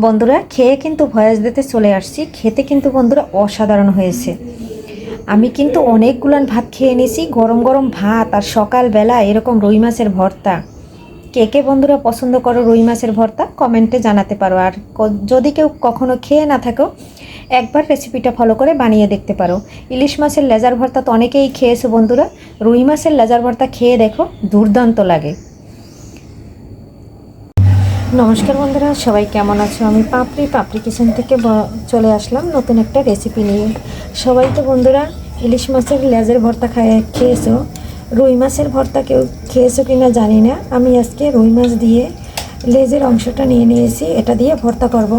বন্ধুরা খেয়ে কিন্তু ভয়েস দিতে চলে আসছি। খেতে কিন্তু বন্ধুরা অসাধারণ হয়েছে। আমি কিন্তু অনেকগুলান ভাত খেয়ে নিয়েছি, গরম গরম ভাত আর সকালবেলা এরকম রুই মাছের ভর্তা। কে কে বন্ধুরা পছন্দ করো রুই মাছের ভর্তা কমেন্টে জানাতে পারো। আর যদি কেউ কখনো খেয়ে না থাকো একবার রেসিপিটা ফলো করে বানিয়ে দেখতে পারো। ইলিশ মাছের লেজার ভর্তা তো অনেকেই খেয়েছো বন্ধুরা, রুই মাছের লেজার ভর্তা খেয়ে দেখো, দুর্দান্ত লাগে। নমস্কার বন্ধুরা, সবাই কেমন আছো? আমি পাপড়ি কিচেন থেকে চলে আসলাম নতুন একটা রেসিপি নিয়ে। সবাই তো বন্ধুরা ইলিশ মাছের লেজের ভর্তা খেয়েছো, রুই মাছের ভর্তা কেউ খেয়েছো কি না জানি না। আমি আজকে রুই মাছ দিয়ে লেজের অংশটা নিয়ে নিয়েছি, এটা দিয়ে ভর্তা করব।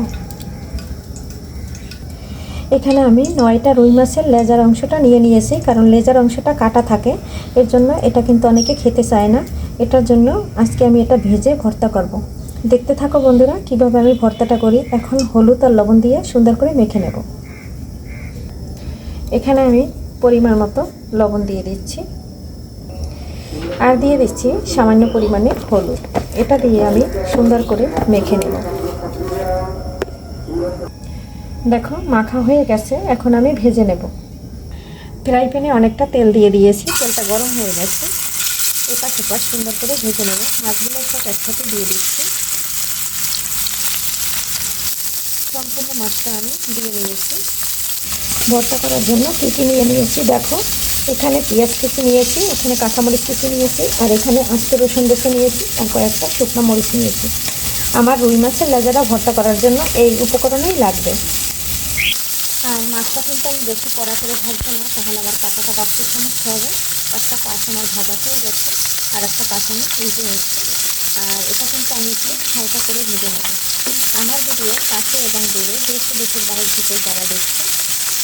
এখানে আমি 9টা রুই মাছের লেজার অংশটা নিয়ে নিয়েছি, কারণ লেজার অংশটা কাটা থাকে, এর জন্য এটা কিন্তু অনেকে খেতে চায় না। এটার জন্য আজকে আমি এটা ভেজে ভর্তা করব। দেখতে থাকো বন্ধুরা কিভাবে আমি ভর্তাটা করি। এখন হলুদ আর লবণ দিয়ে সুন্দর করে মেখে নেব। এখানে আমি পরিমাণ মতো লবণ দিয়ে দিচ্ছি আর দিয়ে দিচ্ছি সামান্য পরিমাণে হলুদ। এটা দিয়ে আমি সুন্দর করে মেখে নেব। দেখো মাখা হয়ে গেছে, এখন আমি ভেজে নেব। ফ্রাই প্যানে অনেকটা তেল দিয়ে দিয়েছি, তেলটা গরম হয়ে গেছে। এপাশ ওপাশ সুন্দর করে ভেজে নেব। মাছগুলো সব একসাথে দিয়ে দিচ্ছি। সম্পূর্ণ মাছটা আমি দিয়ে নিয়েছি। ভর্তা করার জন্য কী কী নিয়ে নিয়েছি দেখো, এখানে পেঁয়াজ কুচি নিয়েছি, এখানে কাঁচামরিচ কুচি নিয়েছি, আর এখানে আস্ত রসুন বেছে নিয়েছি, আর কয়েকটা শুকনো মরিচ নিয়েছি। আমার রুই মাছের লেজাটা ভর্তা করার জন্য এই উপকরণই লাগবে। আর মাছটা কিন্তু আমি বেশি কড়া করে ভাজবো না, তাহলে আমার কাঁটাটা বাড়তে সমস্যা হবে। একটা পাশ আমার ভাজা হয়ে গেছে, আর একটা পাশ আমি উল্টে নিচ্ছি। আর এটা কিন্তু আমি একটু হালকা করে ভেজে নেব। আমার ভিডিও কাছে এবং দূরে দেশ দেশের বাইরে থেকে যারা দেখছে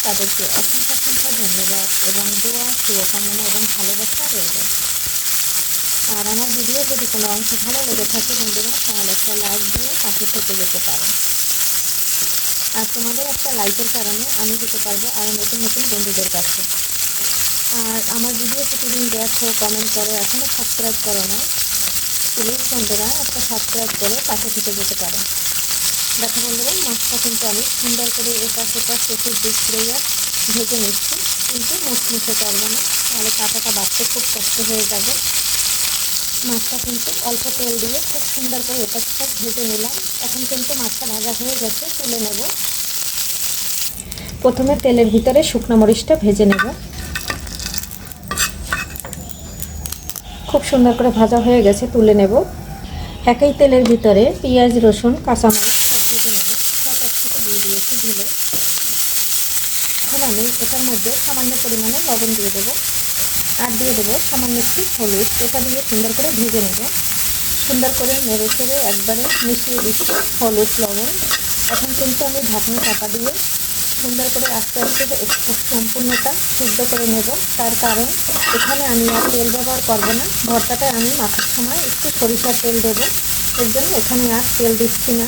তাদেরকে অসংখ্য ধন্যবাদ এবং দোয়া, শুভকামনা এবং ভালোবাসা রইল। আর আমার ভিডিও যদি কোনো অংশ ভালো লেগে থাকে বন্ধুরা, তাহলে একটা লাইক দিয়ে পাশে থেকে যেতে পারো। আর তোমাদের একটা লাইকের কারণে আমি যেতে পারবো আরও নতুন নতুন বন্ধুদের কাছে। আর আমার ভিডিও প্রতিদিন দেখো, কমেন্ট করো, এখনও সাবস্ক্রাইব করো না, প্লিজ বন্ধুরা একটা সাবস্ক্রাইব করে পাশে থেকে যেতে পারো। দেখো বন্ধুরা মাছটা কিন্তু আমি সুন্দর করে এপাশ ওপাশ দিক ফিরিয়ে ভেজে নিচ্ছি, কিন্তু মুচমুচে করবো না, তাহলে কাঁটাটা বাড়তে খুব কষ্ট হয়ে যাবে। মাছটা কিন্তু অল্প তেল দিয়ে খুব সুন্দর করে এপাশ ওপাশ ভেজে নিলাম। এখন কিন্তু মাছটা ভাজা হয়ে গেছে, তুলে নেব। প্রথমে তেলের ভিতরে শুকনো মরিচটা ভেজে নেব। খুব সুন্দর করে ভাজা হয়ে গেছে, তুলে নেব। একই তেলের ভিতরে পেঁয়াজ, রসুন, কাঁচামরিচ সব ভেজে নেব। সব একসাথে দিয়ে দিয়েছি ঢেলে। এখন আমি এটার মধ্যে সামান্য পরিমাণে লবণ দিয়ে দেবো, আর দিয়ে দেবো সামান্য একটু হলুদ। এটা দিয়ে সুন্দর করে ভেজে নেব। সুন্দর করে নেড়ে চেড়ে একবারে মিশিয়ে দিচ্ছি হলুদ লবণ। এখন কিন্তু আমি ঢাকনা চাপা দিয়ে সুন্দর করে আস্তে আস্তে একটু সম্পূর্ণটা সিদ্ধ করে নেব। তার কারণ এখানে আমি আর তেল ব্যবহার করবো না, ভর্তাটায় আমি মাখার সময় একটু সরিষার তেল দেবো, এর জন্য এখানে আর তেল দিচ্ছি না।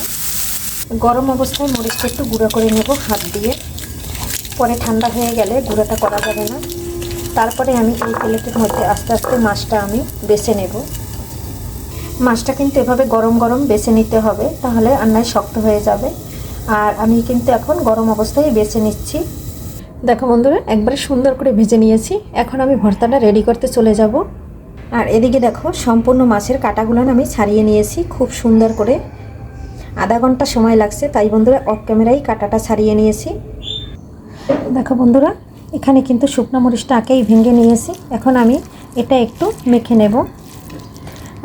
গরম অবস্থায় মরিচটা একটু গুঁড়ো করে নেব হাত দিয়ে, পরে ঠান্ডা হয়ে গেলে গুঁড়োটা করা যাবে না। তারপরে আমি এই প্লেটের মধ্যে আস্তে আস্তে মাছটা আমি বেছে নেব। মাছটা কিন্তু এভাবে গরম গরম বেছে নিতে হবে, তাহলে রান্নায় শক্ত হয়ে যাবে। আর আমি কিন্তু এখন গরম অবস্থায় বেছে নিচ্ছি। দেখো বন্ধুরা একবারে সুন্দর করে ভেজে নিয়েছি। এখন আমি ভর্তাটা রেডি করতে চলে যাব। আর এদিকে দেখো সম্পূর্ণ মাছের কাঁটাগুলো আমি ছাড়িয়ে নিয়েছি খুব সুন্দর করে। আধা ঘন্টা সময় লাগছে, তাই বন্ধুরা অফ ক্যামেরাই কাঁটাটা ছাড়িয়ে নিয়েছি। দেখো বন্ধুরা এখানে কিন্তু শুকনো মরিচটা আগেই ভেঙে নিয়েছি। এখন আমি এটা একটু মেখে নেব।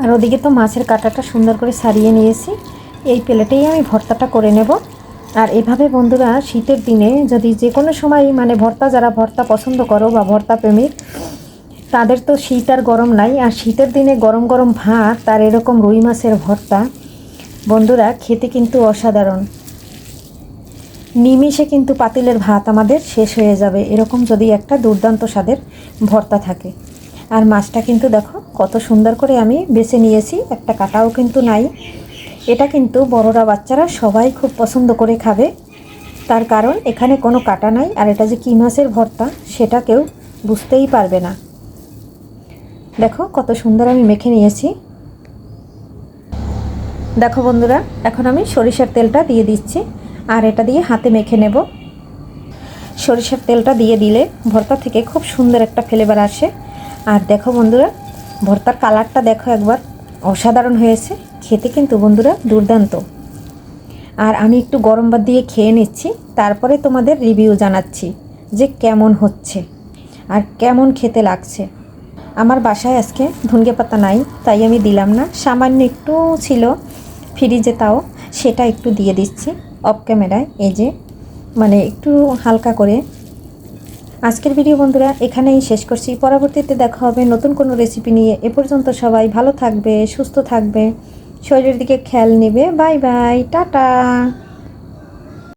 আর ওদিকে তো মাছের কাঁটাটা সুন্দর করে ছাড়িয়ে নিয়েছি। এই প্লেটেই আমি ভর্তাটা করে নেব। আর এভাবে বন্ধুরা শীতের দিনে যদি যে কোনো সময় ভর্তা, যারা ভর্তা পছন্দ করো বা ভর্তা প্রেমিক, তাদের তো শীত আর গরম নাই। আর শীতের দিনে গরম গরম ভাত আর এরকম রুই মাছের ভর্তা বন্ধুরা খেতে কিন্তু অসাধারণ। নিমিষে কিন্তু পাতিলের ভাত আমাদের শেষ হয়ে যাবে, এরকম যদি একটা দুর্দান্ত স্বাদের ভর্তা থাকে। আর মাছটা কিন্তু দেখো কত সুন্দর করে আমি বেছে নিয়েছি, একটা কাটাও কিন্তু নাই। এটা কিন্তু বড়রা বাচ্চারা সবাই খুব পছন্দ করে খাবে, তার কারণ এখানে কোনো কাটা নাই। আর এটা যে কী মাছের ভর্তা সেটা কেউ বুঝতেই পারবে না। দেখো কত সুন্দর আমি মেখে নিয়েছি। দেখো বন্ধুরা, এখন আমি সরিষার তেলটা দিয়ে দিচ্ছি আর এটা দিয়ে হাতে মেখে নেব। সরিষার তেলটা দিয়ে দিলে ভর্তা থেকে খুব সুন্দর একটা ফ্লেভার আসে। আর দেখো বন্ধুরা, ভর্তার কালারটা দেখো একবার, অসাধারণ হয়েছে খেতে, কিন্তু বন্ধুরা দুর্দান্ত। আর আমি একটু গরম ভাত দিয়ে খেয়ে নিচ্ছি, তারপরে তোমাদের রিভিউ জানাচ্ছি যে কেমন হচ্ছে আর কেমন খেতে লাগছে। আমার বাসায় আজকে ধনিয়া পাতা নাই, তাই আমি দিলাম না। সামান্য একটু ছিল ফ্রিজে, তাও সেটা একটু দিয়ে দিচ্ছি অফ ক্যামেরায়, এই যে মানে একটু হালকা করে। আজকের ভিডিও বন্ধুরা এখানেই শেষ করছি। পরবর্তীতে দেখা হবে নতুন কোনো রেসিপি নিয়ে। এ পর্যন্ত সবাই ভালো থাকবে, সুস্থ থাকবে, শরীরের দিকে খেয়াল নেবে। Bye bye, tata.